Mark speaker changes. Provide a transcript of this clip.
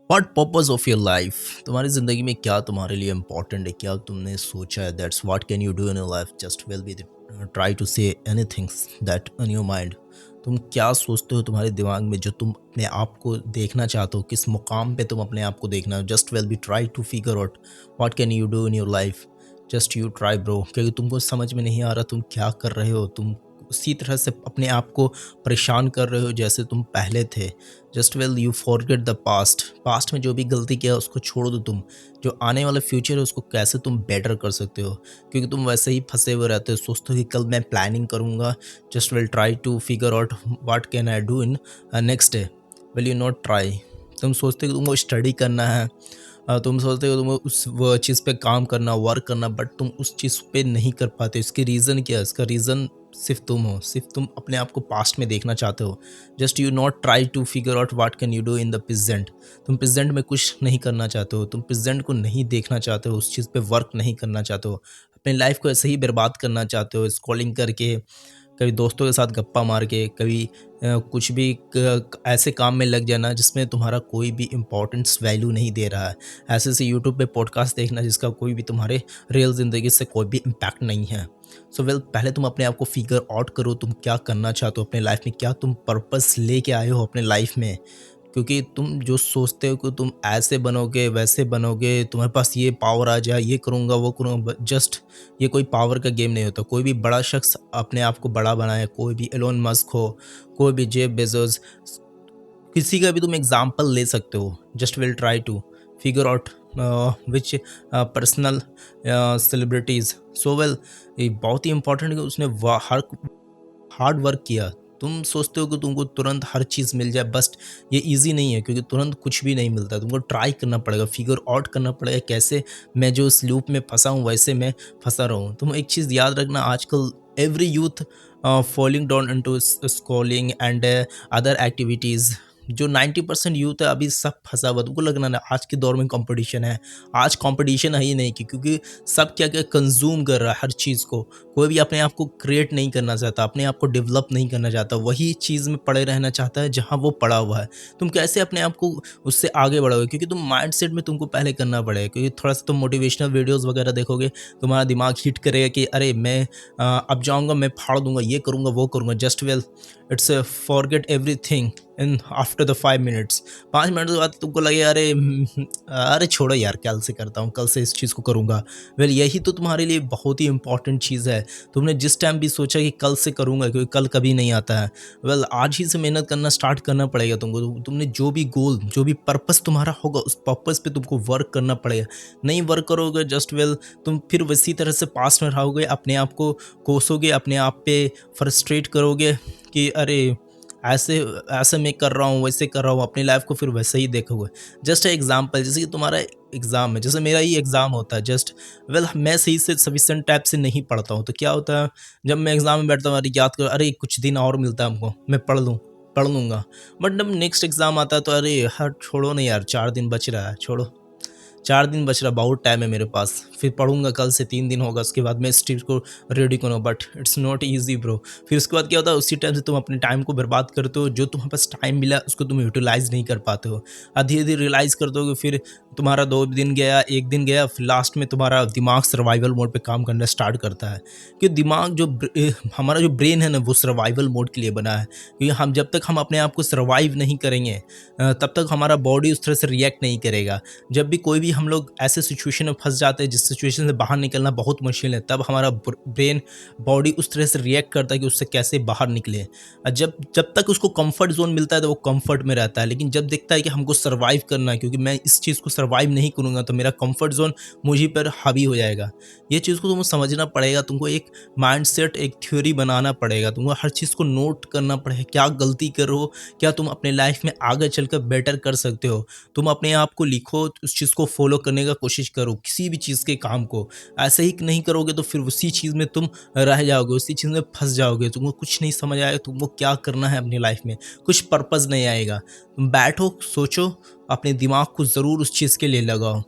Speaker 1: What purpose of your life? तुम्हारी ज़िंदगी में क्या तुम्हारे लिए इम्पोर्टेंट है? क्या तुमने सोचा है? That's what can you do in your life? Just will be try to say anything that in your mind. तुम क्या सोचते हो तुम्हारे दिमाग में, जो तुम अपने आप को देखना चाहते हो? किस मुकाम पे तुम अपने आप को देखना हो? Just will be try to figure out what can you do in your life. Just you try bro, क्योंकि तुमको समझ में नहीं आ रहा तुम क्या कर रहे हो। तुम उसी तरह से अपने आप को परेशान कर रहे हो जैसे तुम पहले थे। Just well you forget the past. Past में जो भी गलती किया उसको छोड़ दो तुम। जो आने वाला फ्यूचर है उसको कैसे तुम बेटर कर सकते हो, क्योंकि तुम वैसे ही फंसे हुए रहते हो। सोचते हो कि कल मैं प्लानिंग करूँगा। Just will try to figure out what can I do in next day. Will you not try? तुम सोचते हो कि तुमको स्टडी करना है, तुम सोचते हो तुम उस वो चीज़ पे काम करना, वर्क करना, बट तुम उस चीज़ पे नहीं कर पाते। इसके रीज़न क्या है? इसका रीज़न सिर्फ तुम हो। सिर्फ तुम अपने आप को पास्ट में देखना चाहते हो। Just you not try to figure out what can you do in the present. तुम प्रेजेंट में कुछ नहीं करना चाहते हो। तुम प्रेजेंट को नहीं देखना चाहते हो, उस चीज़ पे वर्क नहीं करना चाहते हो। अपनी लाइफ को ऐसे ही बर्बाद करना चाहते हो, स्क्रॉलिंग करके, कभी दोस्तों के साथ गप्पा मार के, कभी कुछ भी ऐसे काम में लग जाना जिसमें तुम्हारा कोई भी इम्पोर्टेंस वैल्यू नहीं दे रहा है। ऐसे से यूट्यूब पे पॉडकास्ट देखना जिसका कोई भी तुम्हारे रियल ज़िंदगी से कोई भी इम्पैक्ट नहीं है। सो वेल, पहले तुम अपने आप को फिगर आउट करो, तुम क्या करना चाहते हो अपने लाइफ में, क्या तुम पर्पस लेके आए हो अपने लाइफ में। क्योंकि तुम जो सोचते हो कि तुम ऐसे बनोगे, वैसे बनोगे, तुम्हारे पास ये पावर आ जाए, ये करूँगा, वो करूँगा, जस्ट ये कोई पावर का गेम नहीं होता। कोई भी बड़ा शख्स अपने आप को बड़ा बनाए, कोई भी एलोन मस्क हो, कोई भी जेफ बेजोस, किसी का भी तुम एग्जाम्पल ले सकते हो। Just will try to figure out which personal celebrities. So well, ये बहुत ही इंपॉर्टेंट है कि उसने हर हार्ड वर्क किया। तुम सोचते हो कि तुमको तुरंत हर चीज़ मिल जाए, बस ये ईज़ी नहीं है, क्योंकि तुरंत कुछ भी नहीं मिलता। तुमको ट्राई करना पड़ेगा, फिगर आउट करना पड़ेगा कैसे मैं जो इस लूप में फँसा हूँ वैसे मैं फँसा रहूँ। तुम एक चीज़ याद रखना, आजकल every youth falling down into scrolling and other activities. जो 90% यूथ है अभी सब फँसा हुआ। तुमको लगना ना आज के दौर में कंपटीशन है। आज कंपटीशन है ही नहीं, क्योंकि सब क्या-क्या कंज़्यूम कर रहा है हर चीज़ को। कोई भी अपने आप को क्रिएट नहीं करना चाहता, अपने आप को डेवलप नहीं करना चाहता, वही चीज़ में पड़े रहना चाहता है जहाँ वो पड़ा हुआ है। तुम कैसे अपने आप को उससे आगे बढ़ोगे? क्योंकि तुम माइंडसेट में तुमको पहले करना पड़ेगा, क्योंकि थोड़ा-सा तुम मोटिवेशनल वीडियोज़ वगैरह देखोगे, तुम्हारा दिमाग हिट करेगा कि अरे मैं अब जाऊँगा, मैं फाड़ दूँगा, ये करूँगा, वो करूँगा। Just well it's forget everything in after the 5 minutes. 5 minute के बाद तुमको लगेगा अरे अरे छोड़ो यार, कल से करता हूँ, कल से इस चीज़ को करूँगा। वेल यही तो तुम्हारे लिए बहुत ही इंपॉर्टेंट चीज़ है। तुमने जिस टाइम भी सोचा कि कल से करूँगा, क्योंकि कल कभी नहीं आता है। वेल आज ही से मेहनत करना स्टार्ट करना पड़ेगा तुमको। तुमने जो भी गोल, जो भी पर्पस तुम्हारा होगा, उस पर्पस पे तुमको वर्क करना पड़ेगा। नहीं वर्क करोगे, जस्ट वेल तुम फिर वैसी तरह से पास में रहोगे, अपने आप को कोसोगे, अपने आप पे फ्रस्ट्रेट करोगे कि अरे ऐसे ऐसे मैं कर रहा हूँ, वैसे कर रहा हूँ, अपनी लाइफ को फिर वैसे ही देखोगे। जस्ट एग्जाम्पल, जैसे कि तुम्हारा एग्ज़ाम है, जैसे मेरा ही एग्ज़ाम होता है। जस्ट वेल मैं सही से सफिशिएंट टाइप से नहीं पढ़ता हूँ, तो क्या होता है जब मैं एग्ज़ाम में बैठता हूँ, अरे याद करो, अरे कुछ दिन और मिलता है हमको, मैं पढ़ लूँगा। बट जब नेक्स्ट एग्ज़ाम आता है तो अरे यार छोड़ो ना यार, 4 दिन बच रहा है, छोड़ो। 4 दिन बच रहा, बहुत टाइम है मेरे पास, फिर पढ़ूँगा, कल से 3 दिन होगा, उसके बाद मैं इस चीज़ को रेडी करूँ। But it's not easy bro. फिर उसके बाद क्या होता है, उसी टाइम से तुम अपने टाइम को बर्बाद करते हो। जो तुम्हारे पास टाइम मिला उसको तुम यूटिलाइज़ नहीं कर पाते हो। धीरे-धीरे रियलाइज़ कर दोगे, फिर तुम्हारा 2 दिन गया, 1 दिन गया, फिर लास्ट में तुम्हारा दिमाग सर्वाइवल मोड पे काम करना स्टार्ट करता है। कि दिमाग हमारा जो ब्रेन है ना, वो सर्वाइवल मोड के लिए बना है। क्योंकि हम जब तक हम अपने आप को सर्वाइव नहीं करेंगे तब तक हमारा बॉडी उस तरह से रिएक्ट नहीं करेगा। जब भी कोई भी हम लोग ऐसे सिचुएशन में फँस जाते हैं जिस सिचुएशन से बाहर निकलना बहुत मुश्किल है, तब हमारा ब्रेन, बॉडी उस तरह से रिएक्ट करता है कि उससे कैसे बाहर निकले। जब जब तक उसको कंफर्ट ज़ोन मिलता है तो वो कंफर्ट में रहता है, लेकिन जब देखता है कि हमको सर्वाइव करना है, क्योंकि मैं इस चीज़ को सर्वाइव नहीं करूँगा तो मेरा कंफर्ट ज़ोन मुझी पर हावी हो जाएगा। ये चीज़ को तुमको समझना पड़ेगा, तुमको एक माइंडसेट, एक थ्योरी बनाना पड़ेगा, तुमको हर चीज़ को नोट करना पड़ेगा, क्या गलती कर रहे हो, क्या तुम अपने लाइफ में आगे चलकर बेटर कर सकते हो। तुम अपने आप को लिखो, उस चीज़ को फॉलो करने का कोशिश करो, किसी भी चीज़ के काम को। ऐसे ही नहीं करोगे तो फिर उसी चीज़ में तुम रह जाओगे, उसी चीज़ में फँस जाओगे, तुमको कुछ नहीं समझ आएगा तुमको क्या करना है अपनी लाइफ में, कुछ पर्पस नहीं आएगा। तुम बैठो, सोचो, अपने दिमाग को ज़रूर उस चीज़ के लिए लगाओ।